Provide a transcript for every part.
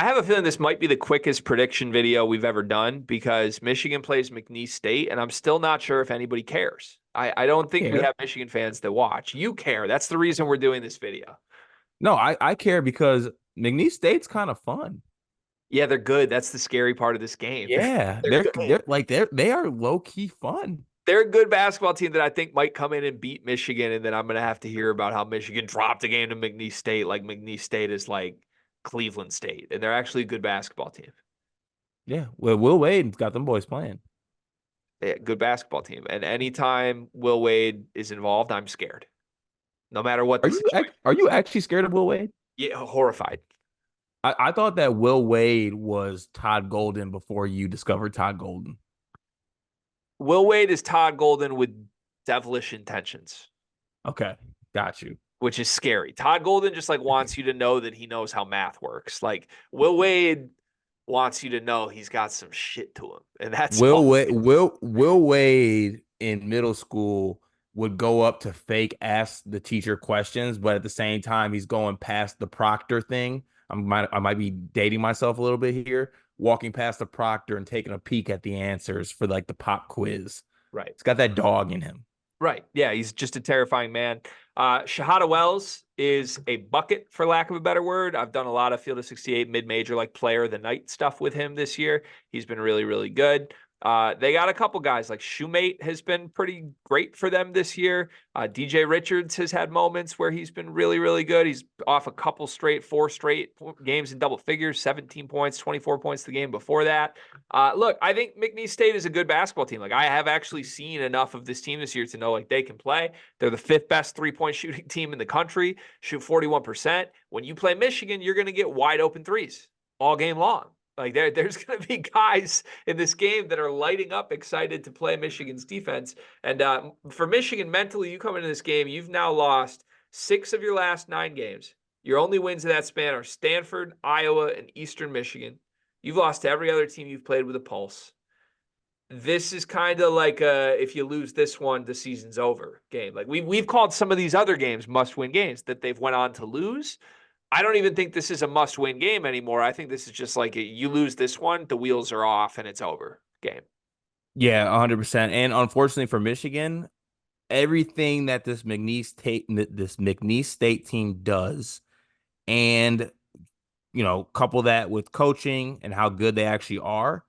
I have a feeling this might be the quickest prediction video we've ever done because Michigan plays McNeese State, and I'm still not sure if anybody cares. I don't think we Care. have Michigan fans that watch. You care. That's the reason we're doing this video. No, I care because McNeese State's kind of fun. Yeah, they're good. That's the scary part of this game. Yeah, They're good. they are low key fun. They're a good basketball team that I think might come in and beat Michigan, and then I'm going to have to hear about how Michigan dropped a game to McNeese State, like McNeese State is like Cleveland State, and they're actually a good basketball team. Yeah, well, Will Wade's got them boys playing. Yeah, good basketball team. And anytime Will Wade is involved, I'm scared. No matter what the situation. Are you actually scared of Will Wade? Yeah, horrified. I thought that Will Wade was Todd Golden before you discovered Todd Golden. Will Wade is Todd Golden with devilish intentions, Okay, got you. which is scary. Todd Golden just like wants you to know that he knows how math works. Like Will Wade wants you to know he's got some shit to him. And that's all. Will Wade in middle school would go up to fake ask the teacher questions, but at the same time he's going past the proctor thing. I might be dating myself a little bit here, walking past the proctor and taking a peek at the answers for like the pop quiz. Right. It's got that dog in him. Right. Yeah, he's just a terrifying man. Shahada Wells is a bucket, for lack of a better word. I've done a lot of Field of 68 mid-major, like player of the night stuff with him this year. He's been really, really good. They got a couple guys like Shoemate has been pretty great for them this year. DJ Richards has had moments where he's been really, really good. He's off a couple four straight games in double figures, 17 points, 24 points the game before that. Look, I think McNeese State is a good basketball team. Like I have actually seen enough of this team this year to know like they can play. They're the 5th best 3-point shooting team in the country, shoot 41%. When you play Michigan, you're going to get wide open threes all game long. Like there's going to be guys in this game that are lighting up, excited to play Michigan's defense. And for Michigan, mentally, you come into this game, you've now lost 6 of your last 9 games. Your only wins in that span are Stanford, Iowa, and Eastern Michigan. You've lost to every other team you've played with a pulse. This is kind of like if you lose this one, the season's over game. Like we've called some of these other games must-win games that they've went on to lose. I don't even think this is a must-win game anymore. I think this is just like you lose this one, the wheels are off, and it's over game. Yeah, 100%. And unfortunately for Michigan, everything that this McNeese State team does, and couple that with coaching and how good they actually are.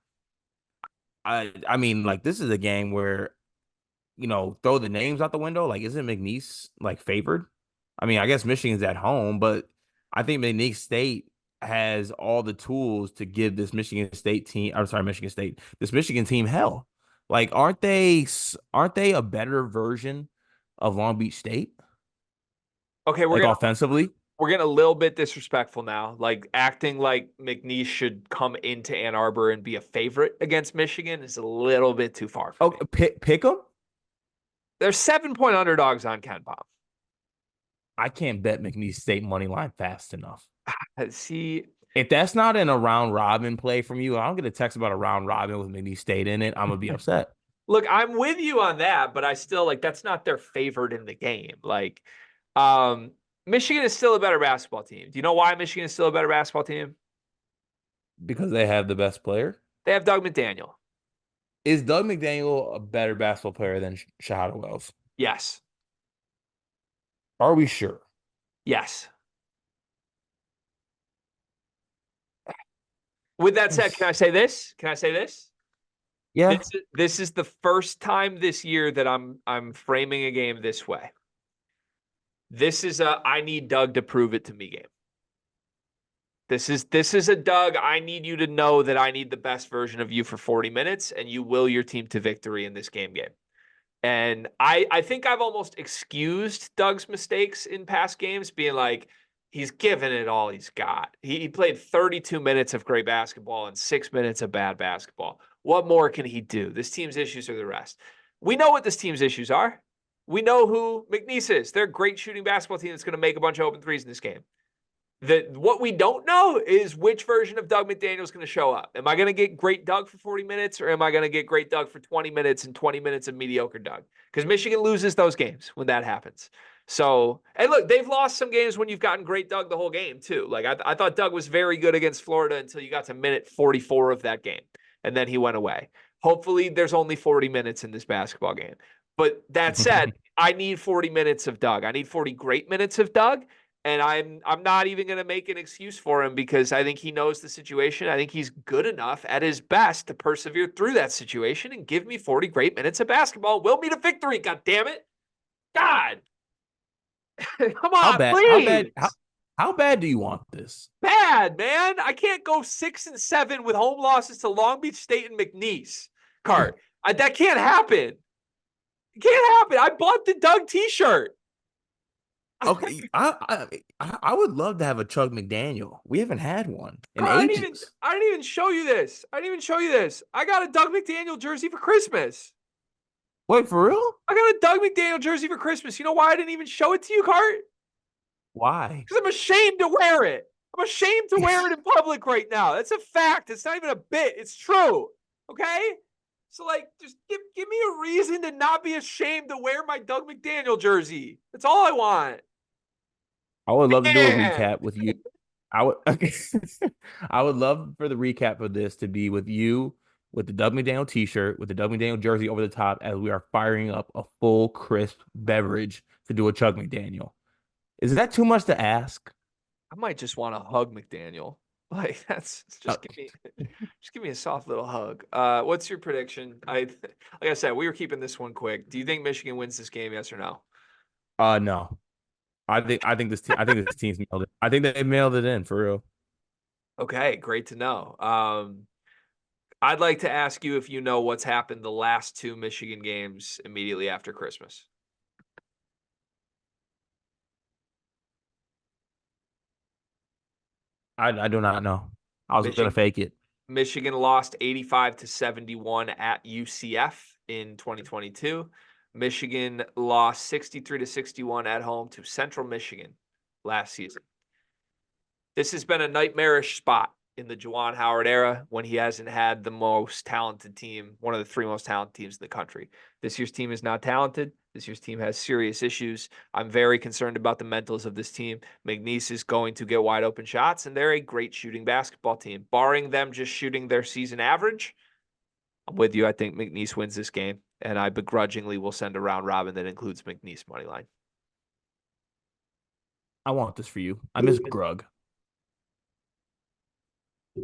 I mean, like this is a game where, throw the names out the window. Like, isn't McNeese like favored? I mean, I guess Michigan's at home, but I think McNeese State has all the tools to give this Michigan State team. I'm sorry, this Michigan team hell. Like, aren't they a better version of Long Beach State? Okay, like offensively. We're getting a little bit disrespectful now, like acting like McNeese should come into Ann Arbor and be a favorite against Michigan is a little bit too far for me. Pick them? They're 7-point underdogs on KenPom. I can't bet McNeese State money line fast enough. See, if that's not in a round robin play from you, I don't get a text about a round robin with McNeese State in it. I'm gonna be upset. Look, I'm with you on that, but I still like that's not their favorite in the game. Like, Michigan is still a better basketball team. Do you know why Michigan is still a better basketball team? Because they have the best player. They have Doug McDaniel. Is Doug McDaniel a better basketball player than Shahada Wells? Yes. Are we sure? Yes. With that said, can I say this? Yeah. This is the first time this year that I'm framing a game this way. This is a I need Doug to prove it to me game. This is a Doug, I need you to know that I need the best version of you for 40 minutes, and you will your team to victory in this game. And I think I've almost excused Doug's mistakes in past games, being like, he's given it all he's got. He played 32 minutes of great basketball and 6 minutes of bad basketball. What more can he do? This team's issues are the rest. We know what this team's issues are. We know who McNeese is. They're a great shooting basketball team that's going to make a bunch of open threes in this game. What we don't know is which version of Doug McDaniel is going to show up. Am I going to get great Doug for 40 minutes, or am I going to get great Doug for 20 minutes and 20 minutes of mediocre Doug? Because Michigan loses those games when that happens. So, and look, they've lost some games when you've gotten great Doug the whole game too. Like I thought Doug was very good against Florida until you got to minute 44 of that game, and then he went away. Hopefully, there's only 40 minutes in this basketball game. But that said, I need 40 minutes of Doug. I need 40 great minutes of Doug. And I'm not even going to make an excuse for him because I think he knows the situation. I think he's good enough at his best to persevere through that situation and give me 40 great minutes of basketball. Will me to victory, God damn it. God. Come How on, bad? How please. bad? How bad do you want this? Bad, man. I can't go 6-7 with home losses to Long Beach State and McNeese. Cart. That can't happen. It can't happen. I bought the Doug t-shirt. Okay, I would love to have a Chug McDaniel. We haven't had one in I ages. didn't even show you this. I got a Doug McDaniel jersey for Christmas. Wait, for real? I got a Doug McDaniel jersey for Christmas. You know why I didn't even show it to you, Cart? Why? Because I'm ashamed to wear it. I'm ashamed to wear it in public right now. That's a fact. It's not even a bit. It's true. Okay? So, like, just give me a reason to not be ashamed to wear my Doug McDaniel jersey. That's all I want. I would love to do a Man. recap with you. I would okay. I would love for the recap of this to be with you with the Doug McDaniel t-shirt, with the Doug McDaniel jersey over the top as we are firing up a full crisp beverage to do a Chug McDaniel. Is that too much to ask? I might just want to hug McDaniel. Like that's Uh, just give me a soft little hug. What's your prediction? Like I said, we were keeping this one quick. Do you think Michigan wins this game? Yes or no? no. I think this team's nailed it. I think they mailed it in for real. Okay, great to know. I'd like to ask you if you know what's happened the last two Michigan games immediately after Christmas. I do not know. I was gonna Michigan fake it. Michigan lost 85-71 at UCF in 2022. Michigan lost 63-61 at home to Central Michigan last season. This has been a nightmarish spot in the Juwan Howard era when he hasn't had the most talented team, one of the three most talented teams in the country. This year's team is not talented. This year's team has serious issues. I'm very concerned about the mentals of this team. McNeese is going to get wide open shots, and they're a great shooting basketball team. Barring them just shooting their season average, I'm with you. I think McNeese wins this game, and I begrudgingly will send a round robin that includes McNeese money line. I want this for you. I miss Grug.